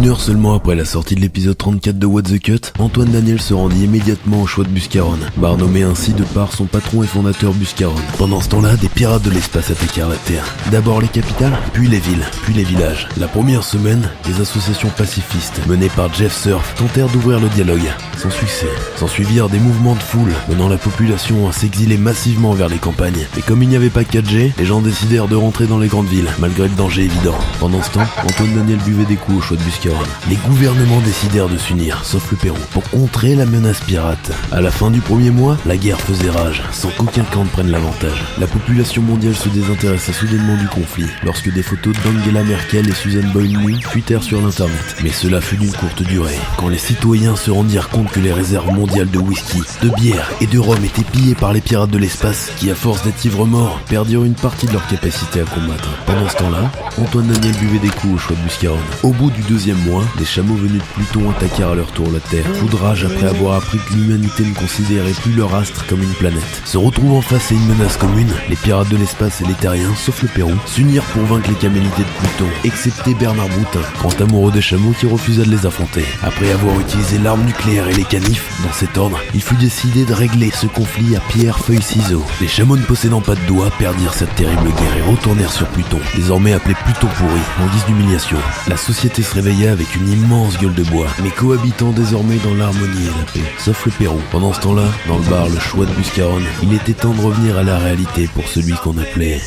Une heure seulement après la sortie de l'épisode 34 de What the Cut, Antoine Daniel se rendit immédiatement au choix de Buscaron, bar nommé ainsi de par son patron et fondateur Buscaron. Pendant ce temps-là, des pirates de l'espace attaquèrent la Terre. D'abord les capitales, puis les villes, puis les villages. La première semaine, des associations pacifistes, menées par Jeff Surf, tentèrent d'ouvrir le dialogue. Sans succès. S'ensuivirent des mouvements de foule, menant la population à s'exiler massivement vers les campagnes. Et comme il n'y avait pas de 4G, les gens décidèrent de rentrer dans les grandes villes, malgré le danger évident. Pendant ce temps, Antoine Daniel buvait des coups au choix de Buscaron. Les gouvernements décidèrent de s'unir, sauf le Pérou, pour contrer la menace pirate. À la fin du premier mois, la guerre faisait rage, sans qu'aucun camp ne prenne l'avantage. La population mondiale se désintéressa soudainement du conflit, lorsque des photos d'Angela Merkel et Susan Boyle fuitèrent sur l'internet. Mais cela fut d'une courte durée, quand les citoyens se rendirent compte que les réserves mondiales de whisky, de bière et de rhum étaient pillées par les pirates de l'espace, qui à force d'être ivres morts, perdirent une partie de leur capacité à combattre. Pendant ce temps-là, Antoine Daniel buvait des coups au choix de Buscaron. Au bout du deuxième mois, les chameaux venus de Pluton attaquèrent à leur tour la Terre. Fou de rage après avoir appris que l'humanité ne considérait plus leur astre comme une planète. Se retrouvant face à une menace commune, les pirates de l'espace et les terriens, sauf le Pérou, s'unirent pour vaincre les camélités de Pluton, excepté Bernard Broutin, grand amoureux des chameaux qui refusa de les affronter. Après avoir utilisé l'arme nucléaire et les canifs, dans cet ordre, il fut décidé de régler ce conflit à pierre, feuille, ciseaux. Les chameaux ne possédant pas de doigts perdirent cette terrible guerre et retournèrent sur Pluton, désormais appelé Pluton pourri, en guise d'humiliation. La société se réveilla avec une immense gueule de bois, mais cohabitant désormais dans l'harmonie et la paix, sauf le Pérou. Pendant ce temps-là, dans le bar Le Choix de Buscaron, il était temps de revenir à la réalité pour celui qu'on appelait